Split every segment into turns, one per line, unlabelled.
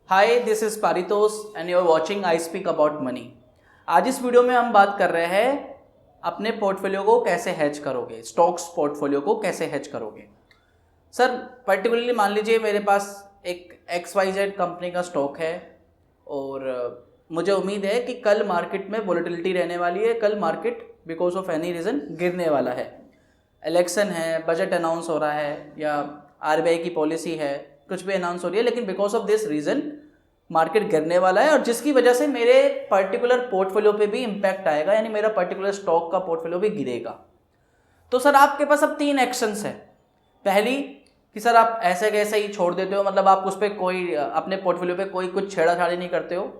Hi, this is Paritosh and you are watching I speak about money. आज इस video में हम बात कर रहे हैं अपने पोर्टफोलियो को कैसे हैज करोगे, स्टॉक्स पोर्टफोलियो को कैसे हैज करोगे। सर पर्टिकुलरली मान लीजिए मेरे पास एक XYZ कंपनी का स्टॉक है और मुझे उम्मीद है कि कल मार्केट में वोलेटिलिटी रहने वाली है, कल market because of any reason गिरने वाला है। इलेक्शन है, बजट अनाउंस हो रहा है या RBI की पॉलिसी है, कुछ भी अनाउंस हो रही है, लेकिन because of this reason market गिरने वाला है और जिसकी वजह से मेरे पर्टिकुलर पोर्टफोलियो पे भी इम्पैक्ट आएगा, यानी मेरा पर्टिकुलर स्टॉक का पोर्टफोलियो भी गिरेगा। तो सर आपके पास अब 3 एक्शंस है। पहली कि सर आप ऐसे कैसे ही छोड़ देते हो, मतलब आप उस पर कोई अपने पोर्टफोलियो पे कोई कुछ छेड़ाछाड़ी नहीं करते हो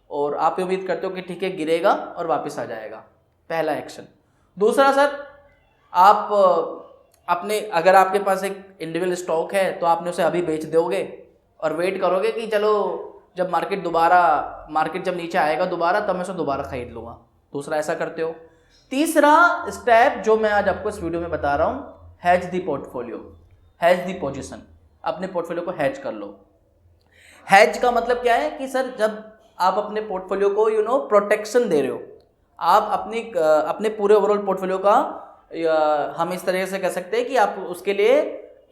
और आप उम्मीद करते हो कि ठीक है गिरेगा और वापस आ जाएगा, पहला एक्शन। दूसरा सर आप अपने अगर आपके पास एक इंडिविजुअल स्टॉक है तो आपने उसे अभी बेच दोगे और वेट करोगे कि चलो जब मार्केट जब नीचे आएगा दोबारा तब मैं उसे दोबारा खरीद लूँगा। दूसरा ऐसा करते हो। तीसरा स्टेप जो मैं आज आपको इस वीडियो में बता रहा हूँ, has the portfolio, has the position. अपने पोर्टफोलियो को हैज कर लो। हैज का मतलब क्या है कि सर जब आप अपने पोर्टफोलियो को प्रोटेक्शन दे रहे हो, आप अपने पूरे ओवरऑल पोर्टफोलियो का हम इस तरह से कह सकते हैं कि आप उसके लिए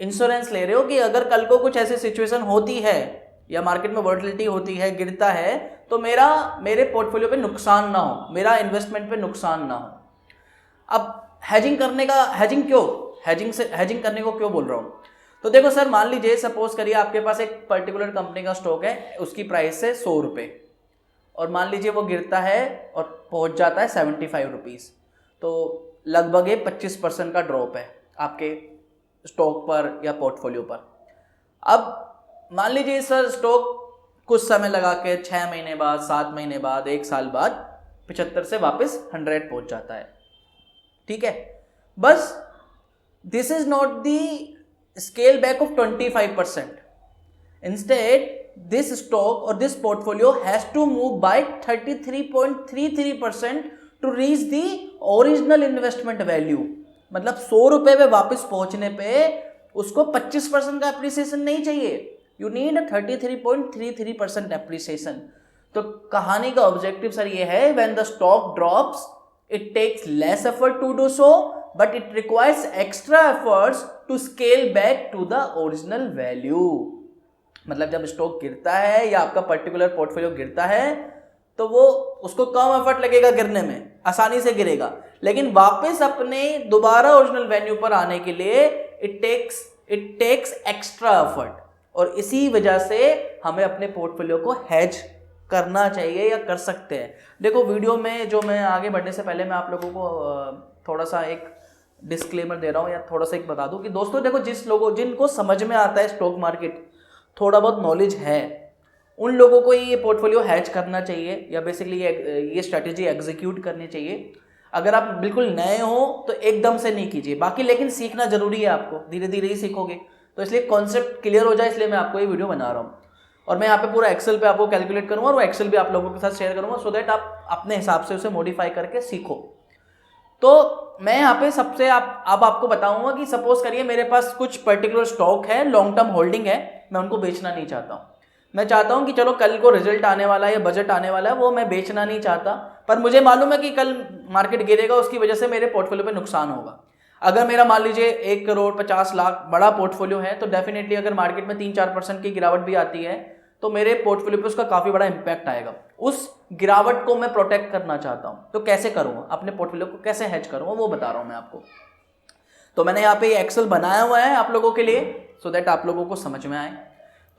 इंश्योरेंस ले रहे हो कि अगर कल को कुछ ऐसी सिचुएशन होती है या मार्केट में वोलेटिलिटी होती है, गिरता है, तो मेरे पोर्टफोलियो पे नुकसान ना हो, मेरा इन्वेस्टमेंट पे नुकसान ना हो। अब हैजिंग करने को क्यों बोल रहा हूँ? तो देखो सर, मान लीजिए सपोज करिए आपके पास एक पर्टिकुलर कंपनी का स्टॉक है, उसकी प्राइस है 100 रुपये और मान लीजिए वो गिरता है और पहुंच जाता है 75 रुपीज़, तो लगभग ये 25% का ड्रॉप है आपके स्टॉक पर या पोर्टफोलियो पर। अब मान लीजिए सर स्टॉक कुछ समय लगा के 6 महीने बाद, 7 महीने बाद, 1 साल बाद 75 से वापस 100 पहुंच जाता है। ठीक है, बस this is not the scale back of 25%। Instead this stock or this portfolio has to move by 33.33% to reach the original investment value। मतलब 100 रुपए पे वापस पहुंचने पे उसको 25% का एप्रिसिएशन नहीं चाहिए, यू नीड 33.33% एप्रिसिएशन। तो कहानी का ऑब्जेक्टिव सर ये है, when the stock drops it takes less effort to do so but it requires extra efforts to scale back to the original value. मतलब जब स्टॉक गिरता है या आपका पर्टिकुलर पोर्टफोलियो गिरता है तो वो उसको कम एफर्ट लगेगा गिरने में, आसानी से गिरेगा, लेकिन वापस अपने दोबारा ओरिजिनल वैल्यू पर आने के लिए इट टेक्स एक्स्ट्रा एफर्ट। और इसी वजह से हमें अपने पोर्टफोलियो को हैज करना चाहिए या कर सकते हैं। देखो वीडियो में जो मैं आगे बढ़ने से पहले मैं आप लोगों को थोड़ा सा एक डिस्क्लेमर दे रहा हूँ या थोड़ा सा एक बता दूँ कि दोस्तों देखो, जिनको समझ में आता है स्टॉक मार्केट, थोड़ा बहुत नॉलेज है, उन लोगों को ये पोर्टफोलियो हैज करना चाहिए या बेसिकली ये स्ट्रैटेजी एग्जीक्यूट करनी चाहिए। अगर आप बिल्कुल नए हो तो एकदम से नहीं कीजिए, बाकी लेकिन सीखना जरूरी है, आपको धीरे धीरे ही सीखोगे। तो इसलिए कॉन्सेप्ट क्लियर हो जाए इसलिए मैं आपको ये वीडियो बना रहा हूँ और मैं यहाँ पे पूरा एक्सेल पे आपको कैलकुलेट करूँगा और वो एक्सेल भी आप लोगों के साथ शेयर करूँगा सो दैट आप अपने हिसाब से उसे मॉडिफाई करके सीखो। तो मैं यहाँ पे सबसे अब आपको बताऊंगा कि सपोज करिए मेरे पास कुछ पर्टिकुलर स्टॉक है, लॉन्ग टर्म होल्डिंग है, मैं उनको बेचना नहीं चाहता हूँ। मैं चाहता हूँ कि चलो कल को रिजल्ट आने वाला है या बजट आने वाला है, वो मैं बेचना नहीं चाहता, पर मुझे मालूम है कि कल मार्केट गिरेगा, उसकी वजह से मेरे पोर्टफोलियो पे नुकसान होगा। अगर मेरा मान लीजिए 1 करोड़ 50 लाख बड़ा पोर्टफोलियो है तो डेफिनेटली अगर मार्केट में 3-4% की गिरावट भी आती है तो मेरे पोर्टफोलियो पे उसका काफ़ी बड़ा इंपैक्ट आएगा। उस गिरावट को मैं प्रोटेक्ट करना चाहता हूँ, तो कैसे करूँगा, अपने पोर्टफोलियो को कैसे हैज करूँगा वो बता रहा हूँ मैं आपको। तो मैंने यहाँ पे एक्सेल बनाया हुआ है आप लोगों के लिए सो दैट आप लोगों को समझ में आए।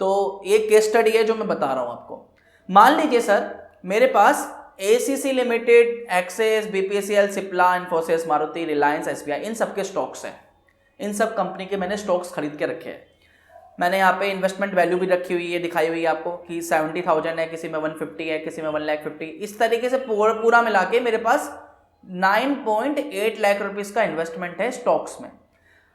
तो ये केस स्टडी है जो मैं बता रहा हूँ आपको। मान लीजिए सर मेरे पास ACC limited, Axis, BPCL, Cipla, Infosys, Maruti, Reliance, SBI, इन सब के स्टॉक्स हैं। इन सब कंपनी के मैंने स्टॉक्स खरीद के रखे हैं। मैंने यहाँ पे इन्वेस्टमेंट वैल्यू भी रखी हुई है, दिखाई हुई है आपको कि 70,000 है, किसी में 150 है, किसी में 1,50,000। इस तरीके से पूरा मिला के मेरे पास 9.8 लाख रुपीस का इन्वेस्टमेंट है स्टॉक्स में।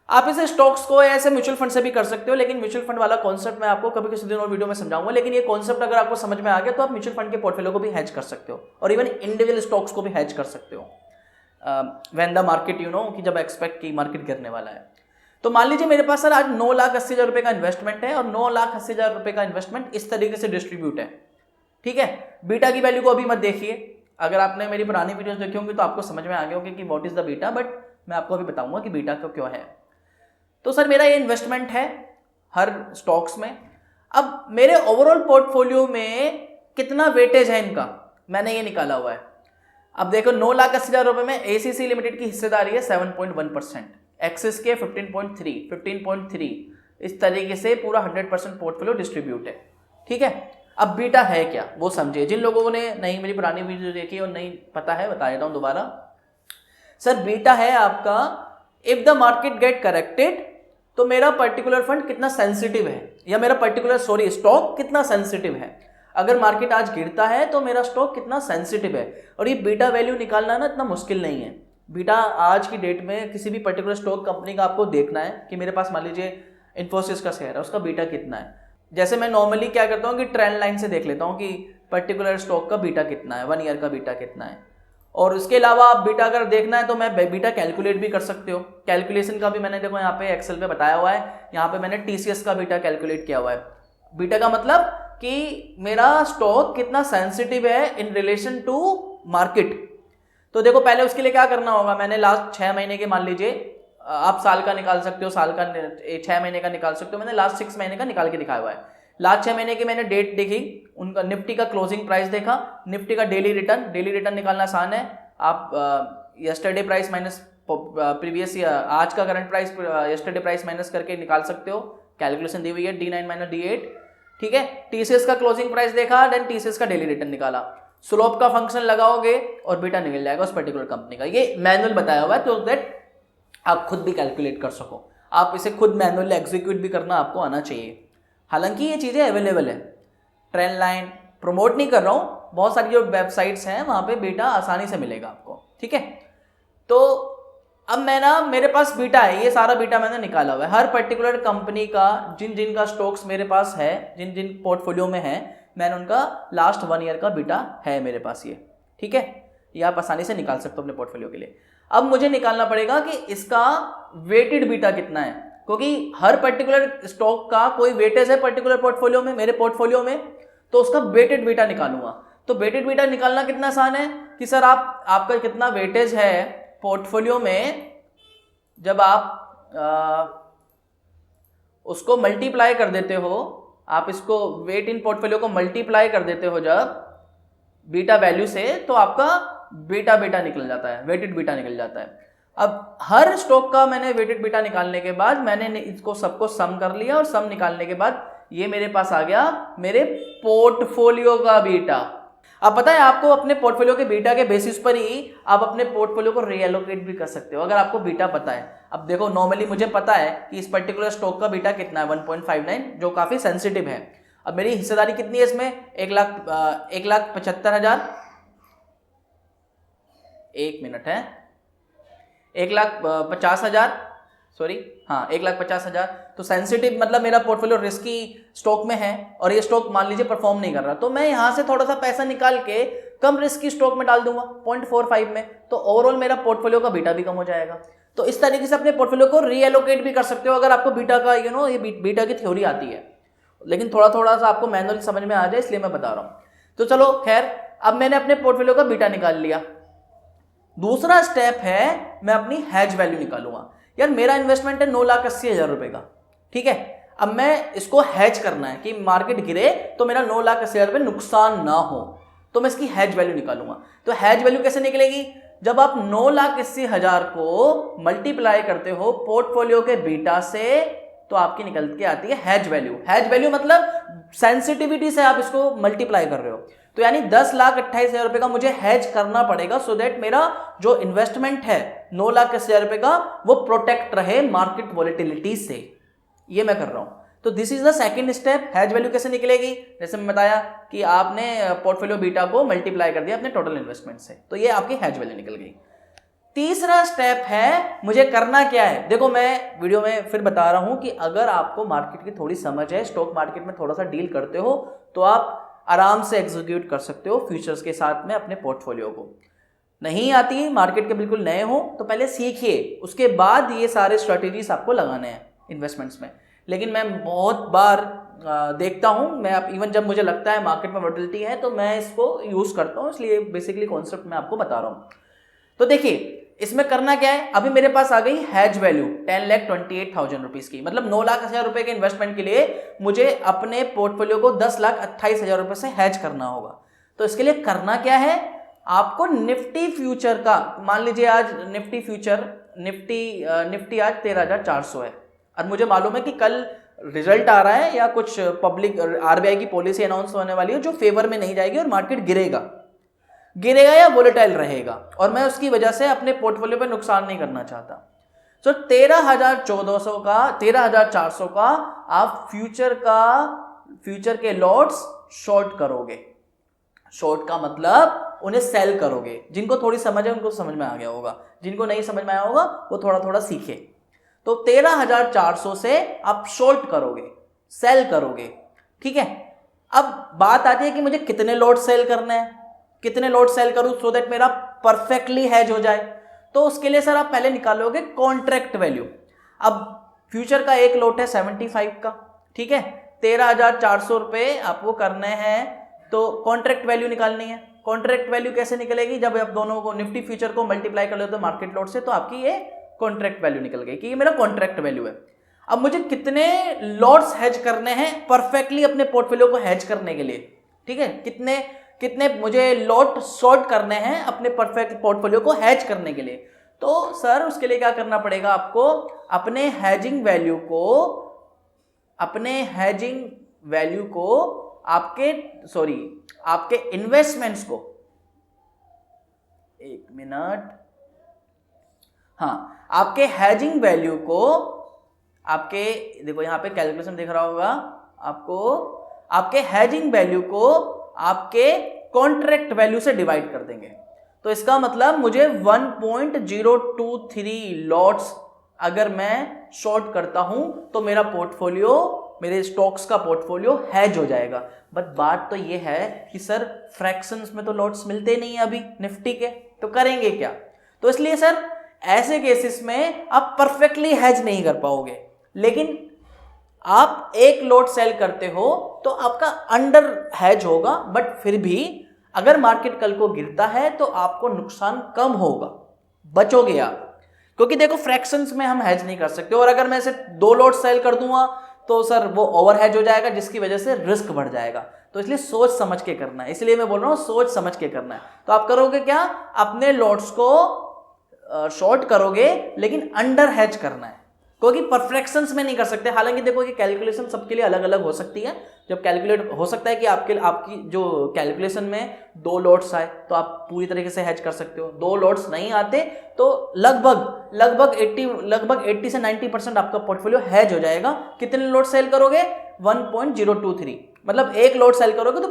आप इसे स्टॉक्स को ऐसे म्यूचुअल फंड से भी कर सकते हो, लेकिन म्यूचुअल फंड वाला कॉन्सेप्ट मैं आपको कभी किसी दिन और वीडियो में समझाऊंगा। लेकिन ये कॉन्सेप्ट अगर आपको समझ में आ गया तो आप म्यूचुअल फंड के पोर्टफोलियो को भी हैज कर सकते हो और इवन इंडिविजुअल स्टॉक्स को भी हैज कर सकते हो व्हेन द मार्केट कि जब एक्सपेक्ट की मार्केट गिरने वाला है। तो मान लीजिए मेरे पास सर आज 9,80,000 रुपए का इन्वेस्टमेंट है और 9,80,000 रुपए का इन्वेस्टमेंट इस तरीके से डिस्ट्रीब्यूट है, ठीक है। बीटा की वैल्यू को अभी मत देखिए, अगर आपने मेरी पुरानी वीडियोस देखी होंगी तो आपको समझ में आ गया होगा कि what is the beta, but मैं आपको अभी बताऊंगा कि बीटा क्यों है। तो सर मेरा ये इन्वेस्टमेंट है हर स्टॉक्स में। अब मेरे ओवरऑल पोर्टफोलियो में कितना वेटेज है इनका, मैंने ये निकाला हुआ है। अब देखो 9,80,000 रुपए में एसीसी लिमिटेड की हिस्सेदारी है 7.1%, एक्सिस के 15.3, इस तरीके से पूरा 100% पोर्टफोलियो डिस्ट्रीब्यूट है, ठीक है। अब बीटा है क्या वो समझिए, जिन लोगों ने नहीं मेरी पुरानी वीडियो देखी और नहीं पता है बता देता हूं दोबारा। सर बीटा है आपका if the market get corrected, तो मेरा पर्टिकुलर फंड कितना सेंसिटिव है, या मेरा पर्टिकुलर स्टॉक कितना सेंसिटिव है। अगर मार्केट आज गिरता है तो मेरा स्टॉक कितना सेंसिटिव है, और ये बीटा वैल्यू निकालना ना इतना मुश्किल नहीं है। बीटा आज की डेट में किसी भी पर्टिकुलर स्टॉक कंपनी का आपको देखना है कि मेरे पास मान लीजिए इन्फोसिस का शेयर है, उसका बीटा कितना है। जैसे मैं नॉर्मली क्या करता हूँ कि ट्रेंड लाइन से देख लेता हूँ कि पर्टिकुलर स्टॉक का बीटा कितना है, 1 ईयर का बीटा कितना है। और उसके अलावा आप बीटा अगर देखना है तो मैं बीटा कैलकुलेट भी कर सकते हो। कैलकुलेशन का भी मैंने देखो यहाँ पे एक्सेल पे बताया हुआ है, यहाँ पे मैंने टीसीएस का बीटा कैलकुलेट किया हुआ है। बीटा का मतलब कि मेरा स्टॉक कितना सेंसिटिव है इन रिलेशन टू मार्केट। तो देखो पहले उसके लिए क्या करना होगा, मैंने लास्ट 6 महीने के मान लीजिए, आप साल का निकाल सकते हो, साल का 6 महीने का निकाल सकते हो, मैंने लास्ट 6 महीने का निकाल के दिखाया हुआ है। लास्ट 6 महीने की मैंने डेट देखी, उनका निफ्टी का क्लोजिंग प्राइस देखा, निफ्टी का डेली रिटर्न निकालना आसान है। आप यस्टरडे प्राइस माइनस प्रीवियस आज का current price yesterday price minus करके निकाल सकते हो, कैलकुलेशन दी हुई है D9 माइनस D8, ठीक है। टीसीएस का क्लोजिंग प्राइस देखा, देन टीसीएस का डेली रिटर्न निकाला, स्लोप का फंक्शन लगाओगे और बीटा निकल जाएगा उस पर्टिकुलर कंपनी का। ये मैनुअल बताया हुआ है तो दैट आप खुद भी कैलकुलेट कर सको, आप इसे खुद मैनुअल एग्जीक्यूट भी करना आपको आना चाहिए। हालांकि ये चीज़ें अवेलेबल है, ट्रेंड लाइन प्रमोट नहीं कर रहा हूँ, बहुत सारी जो वेबसाइट्स हैं वहाँ पे बीटा आसानी से मिलेगा आपको, ठीक है। तो अब मेरे पास बीटा है, ये सारा बीटा मैंने निकाला हुआ है हर पर्टिकुलर कंपनी का, जिन का स्टॉक्स मेरे पास है, जिन पोर्टफोलियो में है, मैंने उनका लास्ट 1 ईयर का बीटा है मेरे पास ये, ठीक है। ये आप आसानी से निकाल सकते हो अपने पोर्टफोलियो के लिए। अब मुझे निकालना पड़ेगा कि इसका वेटेड बीटा कितना है, क्योंकि हर पर्टिकुलर स्टॉक का कोई वेटेज है पर्टिकुलर पोर्टफोलियो में, मेरे पोर्टफोलियो में, तो उसका वेटेड बीटा निकालूंगा। तो वेटेड बीटा निकालना कितना आसान है कि सर आपका कितना वेटेज है पोर्टफोलियो में, जब आप उसको मल्टीप्लाई कर देते हो, आप इसको वेट इन पोर्टफोलियो को मल्टीप्लाई कर देते हो जब बीटा वैल्यू से, तो आपका बीटा निकल जाता है, वेटेड बीटा निकल जाता है। अब हर स्टॉक का मैंने वेटेड बीटा निकालने के बाद मैंने इसको सबको सम कर लिया, और सम निकालने के बाद ये मेरे पास आ गया मेरे पोर्टफोलियो का बीटा। अब पता है आपको अपने पोर्टफोलियो के बीटा के बेसिस पर ही आप अपने पोर्टफोलियो को रीएलोकेट भी कर सकते हो, अगर आपको बीटा पता है। अब देखो नॉर्मली मुझे पता है कि इस पर्टिकुलर स्टॉक का बीटा कितना है, 1.59, जो काफी सेंसिटिव है। अब मेरी हिस्सेदारी कितनी है इसमें, 1,75,000, 1 मिनट है, 1,50,000, सॉरी हाँ 1,50,000। तो सेंसिटिव मतलब मेरा पोर्टफोलियो रिस्की स्टॉक में है और ये स्टॉक मान लीजिए परफॉर्म नहीं कर रहा, तो मैं यहां से थोड़ा सा पैसा निकाल के कम रिस्की स्टॉक में डाल दूंगा 0.45 में, तो ओवरऑल मेरा पोर्टफोलियो का बीटा भी कम हो जाएगा। तो इस तरीके से अपने पोर्टफोलियो को रीएलोकेट भी कर सकते हो अगर आपको बीटा का ये बीटा की थ्योरी आती है, लेकिन थोड़ा सा आपको मैनुअल समझ में आ जाए इसलिए मैं बता रहा हूँ। तो चलो खैर, अब मैंने अपने पोर्टफोलियो का बीटा निकाल लिया। दूसरा स्टेप है मैं अपनी हैज वैल्यू निकालूंगा। यार मेरा इन्वेस्टमेंट है 9,80,000 रुपए का, ठीक है। अब मैं इसको हैज करना है कि मार्केट गिरे तो मेरा 9,80,000 रुपए नुकसान ना हो, तो मैं इसकी हैज वैल्यू निकालूंगा। तो हैज वैल्यू कैसे निकलेगी, जब आप 9,80,000 को मल्टीप्लाई करते हो पोर्टफोलियो के बीटा से, तो आपकी निकल के आती है हैज वैल्यू। हैज वैल्यू मतलब सेंसिटिविटी से आप इसको मल्टीप्लाई कर रहे हो, तो यानी 10,28,000 रुपए का मुझे हैज करना पड़ेगा, सो दैट मेरा जो इन्वेस्टमेंट है 9,80,000 रुपए का वो प्रोटेक्ट रहे मार्केट वॉलेटिलिटी से। ये मैं कर रहा हूं। तो this is the second step. Has value कैसे निकलेगी, जैसे मैं बताया कि आपने पोर्टफोलियो बीटा को मल्टीप्लाई कर दिया अपने टोटल इन्वेस्टमेंट से, तो ये आपकी हैज वैल्यू निकल गई। तीसरा स्टेप है मुझे करना क्या है। देखो मैं वीडियो में फिर बता रहा हूं कि अगर आपको मार्केट की थोड़ी समझ है, स्टॉक मार्केट में थोड़ा सा डील करते हो, तो आप आराम से एग्जीक्यूट कर सकते हो फ्यूचर्स के साथ में अपने पोर्टफोलियो को। नहीं आती, मार्केट के बिल्कुल नए हो तो पहले सीखिए, उसके बाद ये सारे स्ट्रेटेजीज आपको लगाने हैं इन्वेस्टमेंट्स में। लेकिन मैं बहुत बार देखता हूँ, मैं आप इवन जब मुझे लगता है मार्केट में वोलेटिलिटी है तो मैं इसको यूज़ करता हूँ, इसलिए बेसिकली कॉन्सेप्ट मैं आपको बता रहा हूँ। तो देखिए इसमें करना क्या है, अभी मेरे पास आ गई हैज वैल्यू 10,28,000 रुपीज़ की, मतलब 9,00,000 रुपये के इन्वेस्टमेंट के लिए मुझे अपने पोर्टफोलियो को 10,28,000 रुपये से हैज करना होगा। तो इसके लिए करना क्या है, आपको निफ्टी फ्यूचर का, मान लीजिए आज निफ्टी फ्यूचर निफ्टी आज 13,400 है, और मुझे मालूम है कि कल रिजल्ट आ रहा है या कुछ पब्लिक आरबीआई की पॉलिसी अनाउंस होने वाली है जो फेवर में नहीं जाएगी और मार्केट गिरेगा या वोलेटाइल रहेगा, और मैं उसकी वजह से अपने पोर्टफोलियो पर नुकसान नहीं करना चाहता। तो 13,400 का आप फ्यूचर के लॉट्स शॉर्ट करोगे। शॉर्ट का मतलब उन्हें सेल करोगे। जिनको थोड़ी समझ है उनको समझ में आ गया होगा, जिनको नहीं समझ में आया होगा वो थोड़ा थोड़ा सीखे। तो 13,400 से आप शॉर्ट करोगे, सेल करोगे, ठीक है। अब बात आती है कि मुझे कितने लॉट सेल करने हैं, कितने लॉट सेल करूं सो दैट मेरा परफेक्टली हैज हो जाए। तो उसके लिए सर आप पहले निकालोगे कॉन्ट्रैक्ट वैल्यू। अब फ्यूचर का एक लॉट है 75 का, ठीक है, 13,400 रुपये आपको करने हैं, तो कॉन्ट्रैक्ट वैल्यू निकालनी है। कॉन्ट्रैक्ट वैल्यू कैसे निकलेगी, जब आप दोनों को निफ्टी फ्यूचर को मल्टीप्लाई कर लेते हो मार्केट लॉट से, तो आपकी ये कॉन्ट्रैक्ट वैल्यू निकल गई कि ये मेरा कॉन्ट्रैक्ट वैल्यू है। अब मुझे कितने लॉट्स हैज करने हैं परफेक्टली अपने पोर्टफोलियो को हैज करने के लिए, ठीक है, कितने मुझे लॉट शॉर्ट करने हैं अपने परफेक्ट पोर्टफोलियो को हैज करने के लिए। तो सर उसके लिए क्या करना पड़ेगा, आपको अपने हैजिंग वैल्यू को आपके इन्वेस्टमेंट्स को, एक मिनट, हाँ, आपके हैजिंग वैल्यू को, आपके देखो यहां पे कैलकुलेशन दिख रहा होगा आपको, आपके हैजिंग वैल्यू को आपके कॉन्ट्रैक्ट वैल्यू से डिवाइड कर देंगे। तो इसका मतलब मुझे 1.023 लॉट्स अगर मैं शॉर्ट करता हूं तो मेरा पोर्टफोलियो, मेरे स्टॉक्स का पोर्टफोलियो हैज हो जाएगा। बट बात तो ये है कि सर फ्रैक्शंस में तो लॉट्स मिलते नहीं अभी निफ्टी के, तो करेंगे क्या। तो इसलिए सर ऐसे केसेस में आप परफेक्टली हैज नहीं कर पाओगे, लेकिन आप एक लॉट सेल करते हो तो आपका अंडर हैज होगा, बट फिर भी अगर मार्केट कल को गिरता है तो आपको नुकसान कम होगा, बचोगे आप, क्योंकि देखो फ्रैक्शंस में हम हैज नहीं कर सकते, और अगर मैं इसे 2 लॉट सेल कर दूंगा तो सर वो ओवर हैज हो जाएगा, जिसकी वजह से रिस्क बढ़ जाएगा। तो इसलिए सोच समझ के करना है, इसलिए मैं बोल रहा हूं सोच समझ के करना है। तो आप करोगे क्या, अपने लॉट्स को शॉर्ट करोगे लेकिन अंडर हैज करना है, क्योंकि परफेक्शंस में नहीं कर सकते। हालांकि देखो कि कैलकुलेशन सबके लिए अलग अलग हो सकती है, जब कैलकुलेट हो सकता है कि आपकी जो कैलकुलेशन में 2 लॉट्स आए तो आप पूरी तरीके से हैज कर सकते हो, 2 लॉट्स नहीं आते तो लगभग 80 से 90% आपका पोर्टफोलियो हैज हो जाएगा। कितने लॉट सेल करोगे, 1.023, मतलब एक लॉट सेल करोगे तो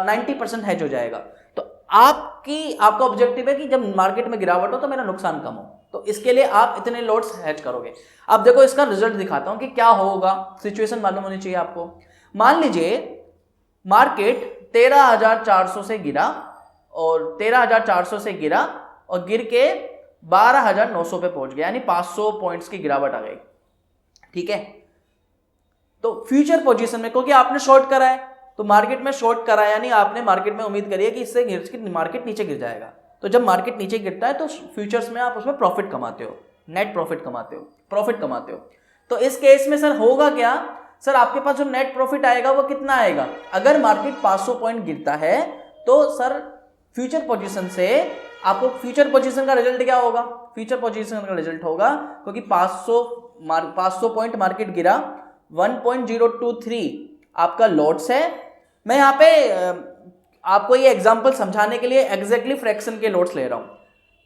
90% हैज हो जाएगा। तो आपका ऑब्जेक्टिव है कि जब मार्केट में गिरावट हो तो मेरा नुकसान कम हो, तो इसके लिए आप इतने लॉट्स हैज करोगे। अब देखो इसका रिजल्ट दिखाता हूं कि क्या होगा, सिचुएशन मालूम होनी चाहिए आपको। मान लीजिए मार्केट 13,400 से गिरा, और 13,400 से गिरा और गिर के 12,900 पे पहुंच गया, यानी 500 पॉइंट्स की गिरावट आ गई, ठीक है। तो फ्यूचर पोजीशन में, क्योंकि आपने शॉर्ट करा है, तो मार्केट में शॉर्ट करा है, यानी आपने मार्केट में उम्मीद करी है कि इससे मार्केट नीचे गिर जाएगा। तो जब मार्केट नीचे गिरता है तो फ्यूचर्स में आप उसमें प्रॉफिट कमाते हो, नेट प्रॉफिट कमाते हो। तो इस केस में सर होगा क्या, सर आपके पास जो नेट प्रॉफिट आएगा वो कितना आएगा, अगर मार्केट 500 पॉइंट गिरता है तो सर फ्यूचर पोजीशन से आपको, फ्यूचर पोजीशन का रिजल्ट क्या होगा, फ्यूचर पोजीशन का रिजल्ट होगा, क्योंकि 500 पॉइंट मार्केट गिरा, 1.023 आपका लॉट्स है। मैं यहाँ पे आपको ये एग्जांपल समझाने के लिए एग्जैक्टली फ्रैक्शन के लॉट्स ले रहा हूँ,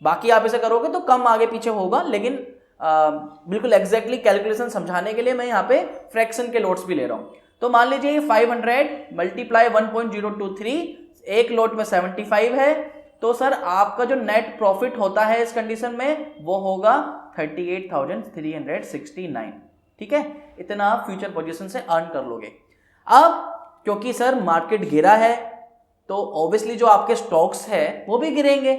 बाकी आप इसे करोगे तो कम आगे पीछे होगा, लेकिन बिल्कुल एग्जैक्टली कैलकुलेशन समझाने के लिए मैं यहाँ पे फ्रैक्शन के लॉट्स भी ले रहा हूँ। तो मान लीजिए 500 मल्टीप्लाई 1.023, एक लॉट में 75 है, तो सर आपका जो नेट प्रॉफिट होता है इस कंडीशन में वो होगा 38,369, ठीक है। इतना आप फ्यूचर पोजीशन से अर्न कर लोगे। अब क्योंकि सर मार्केट गिरा है तो ऑब्वियसली जो आपके स्टॉक्स है वो भी गिरेंगे,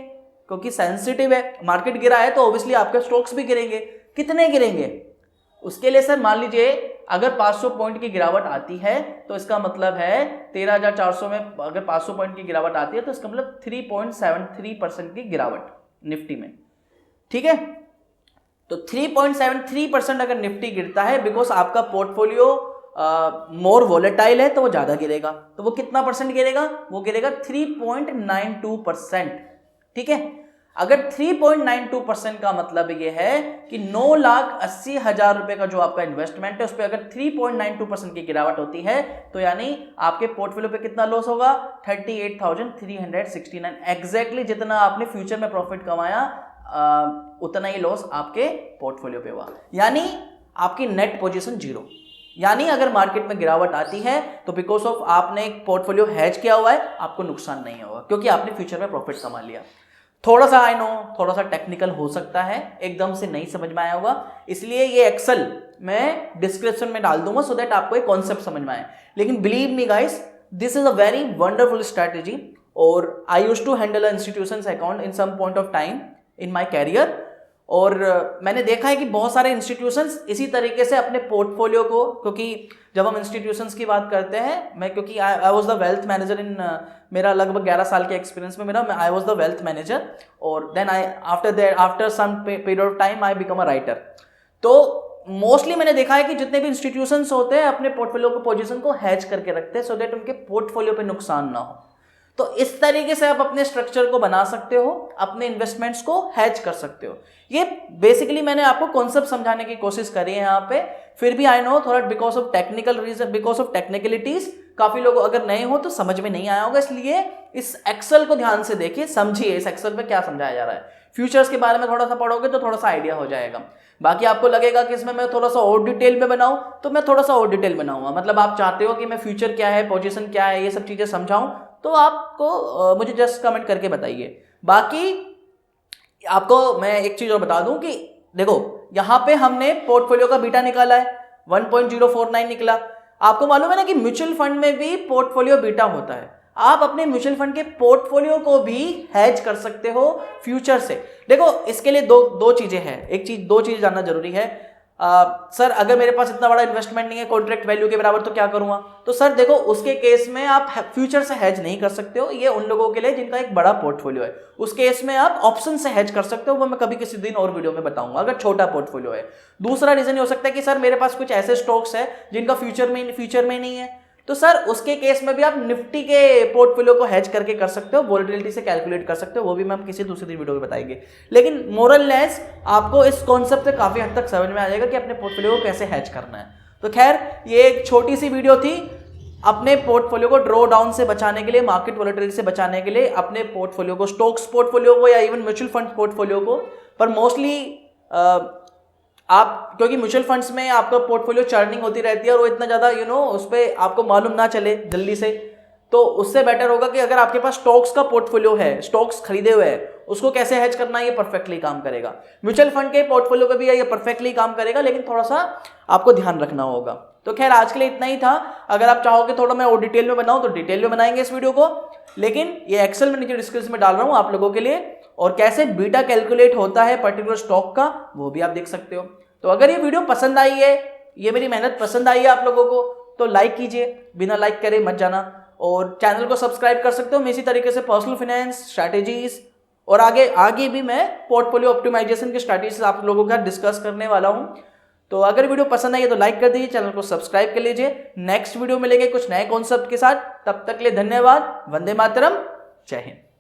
क्योंकि सेंसिटिव है, मार्केट गिरा है तो ऑब्वियसली आपके स्टॉक्स भी गिरेंगे। कितने गिरेंगे? उसके लिए सर मान लीजिए अगर 500 पॉइंट की गिरावट आती है तो इसका मतलब है 13,400 में अगर 500 पॉइंट की गिरावट आती है तो इसका मतलब 3.73% की गिरावट निफ्टी में, ठीक है। तो 3.73% अगर निफ्टी गिरता है बिकॉज आपका पोर्टफोलियो मोर वोलेटाइल है तो वो ज्यादा गिरेगा। तो वो कितना परसेंट गिरेगा? वो गिरेगा 3.92%, ठीक है। अगर 3.92% का मतलब ये है कि 9,80,000 रुपए का जो आपका इन्वेस्टमेंट है उस पर अगर 3.92% की गिरावट होती है तो यानी आपके पोर्टफोलियो पे कितना लॉस होगा? 38,369। एग्जैक्टली जितना आपने फ्यूचर में प्रॉफिट कमाया उतना ही लॉस आपके पोर्टफोलियो पे हुआ, यानी आपकी नेट पोजीशन जीरो। यानी अगर मार्केट में गिरावट आती है तो बिकॉज ऑफ आपने एक पोर्टफोलियो हैज किया हुआ है आपको नुकसान नहीं होगा क्योंकि आपने फ्यूचर में प्रॉफिट कमा लिया। थोड़ा सा आई नो थोड़ा सा टेक्निकल हो सकता है, एकदम से नहीं समझ में आया होगा, इसलिए ये एक्सेल मैं डिस्क्रिप्शन में डाल दूंगा सो दैट आपको एक कॉन्सेप्ट समझ में आए। लेकिन believe me guys, this is a very wonderful strategy और I used to handle institutions account in some point of time in my career. और मैंने देखा है कि बहुत सारे इंस्टीट्यूशंस इसी तरीके से अपने पोर्टफोलियो को, क्योंकि जब हम इंस्टीट्यूशंस की बात करते हैं, मैं क्योंकि I was the wealth manager in मेरा लगभग 11 साल के एक्सपीरियंस में मेरा I was the wealth manager और then I after some period of time I become a writer. तो मोस्टली मैंने देखा है कि जितने भी इंस्टीट्यूशंस होते हैं अपने पोर्टफोलियो को पोजीशन को हैज करके रखते हैं सो दैट उनके पोर्टफोलियो पे नुकसान ना हो। तो इस तरीके से आप अपने स्ट्रक्चर को बना सकते हो, अपने इन्वेस्टमेंट्स को हैज कर सकते हो। ये बेसिकली मैंने आपको कॉन्सेप्ट समझाने की कोशिश करी है यहाँ पे। फिर भी आई नो थोड़ा because of technical reason, because of technicalities काफी लोग अगर नए हो तो समझ में नहीं आया होगा, इसलिए इस एक्सेल को ध्यान से देखिए, समझिए इस एक्सेल पे क्या समझाया जा रहा है। फ्यूचर्स के बारे में थोड़ा सा पढ़ोगे तो थोड़ा सा आइडिया हो जाएगा। बाकी आपको लगेगा कि इसमें मैं थोड़ा सा और डिटेल में बनाऊं तो मैं थोड़ा सा और डिटेल बनाऊंगा। मतलब आप चाहते हो कि मैं फ्यूचर क्या है, पोजीशन क्या है, ये सब चीजें समझाऊं तो आपको मुझे जस्ट कमेंट करके बताइए। बाकी आपको मैं एक चीज और बता दूं कि देखो यहां पे हमने पोर्टफोलियो का बीटा निकाला है 1.049 निकला। आपको मालूम है ना कि म्यूचुअल फंड में भी पोर्टफोलियो बीटा होता है। आप अपने म्यूचुअल फंड के पोर्टफोलियो को भी हैज कर सकते हो फ्यूचर से। देखो इसके लिए दो चीजें हैं, दो चीज जानना जरूरी है। सर अगर मेरे पास इतना बड़ा इन्वेस्टमेंट नहीं है कॉन्ट्रैक्ट वैल्यू के बराबर तो क्या करूंगा? तो सर देखो उसके केस में आप फ्यूचर से हेज नहीं कर सकते हो, ये उन लोगों के लिए जिनका एक बड़ा पोर्टफोलियो है। उस केस में आप ऑप्शन से हेज कर सकते हो, वो मैं कभी किसी दिन और वीडियो में बताऊंगा अगर छोटा पोर्टफोलियो है। दूसरा रीजन ये हो सकता है कि सर मेरे पास कुछ ऐसे स्टॉक्स है जिनका फ्यूचर में नहीं है, तो सर उसके केस में भी आप निफ्टी के पोर्टफोलियो को हेज करके कर सकते हो, वोलेटिलिटी से कैलकुलेट कर सकते हो, वो भी मैं किसी दूसरी वीडियो में बताएंगे। लेकिन मोरल लेस आपको इस कॉन्सेप्ट से काफी हद तक समझ में आ जाएगा कि अपने पोर्टफोलियो को कैसे हेज करना है। तो खैर ये एक छोटी सी वीडियो थी अपने पोर्टफोलियो को ड्रॉ डाउन से बचाने के लिए, मार्केट वोलेटिलिटी से बचाने के लिए, अपने पोर्टफोलियो को, स्टॉक्स पोर्टफोलियो को या इवन म्यूचुअल फंड पोर्टफोलियो को। पर मोस्टली आप क्योंकि म्यूचुअल फंड्स में आपका पोर्टफोलियो चर्निंग होती रहती है और वो इतना ज़्यादा उस पर आपको मालूम ना चले जल्दी से, तो उससे बेटर होगा कि अगर आपके पास स्टॉक्स का पोर्टफोलियो है, स्टॉक्स खरीदे हुए हैं, उसको कैसे हेज करना है ये परफेक्टली काम करेगा। म्यूचुअल फंड के पोर्टफोलियो पे भी ये परफेक्टली काम करेगा, लेकिन थोड़ा सा आपको ध्यान रखना होगा। तो खैर आज के लिए इतना ही था। अगर आप चाहोगे थोड़ा मैं और डिटेल में बनाऊं तो डिटेल में बनाएंगे इस वीडियो को, लेकिन ये एक्सेल में नीचे डिस्क्रिप्शन में डाल रहा हूं आप लोगों के लिए, और कैसे बीटा कैलकुलेट होता है पर्टिकुलर स्टॉक का वो भी आप देख सकते हो। तो अगर ये वीडियो पसंद आई है, ये मेरी मेहनत पसंद आई है आप लोगों को, तो लाइक कीजिए, बिना लाइक करे मत जाना, और चैनल को सब्सक्राइब कर सकते हो। मैं इसी तरीके से पर्सनल फाइनेंस स्ट्रैटेजीज और आगे भी मैं पोर्टफोलियो ऑप्टिमाइजेशन की स्ट्रैटेजीज आप लोगों का डिस्कस करने वाला हूं। तो अगर वीडियो पसंद आई है तो लाइक कर दीजिए, चैनल को सब्सक्राइब कर लीजिए। नेक्स्ट वीडियो मिलेंगे कुछ नए कॉन्सेप्ट के साथ, तब तक के लिए धन्यवाद। वंदे मातरम, जय हिंद।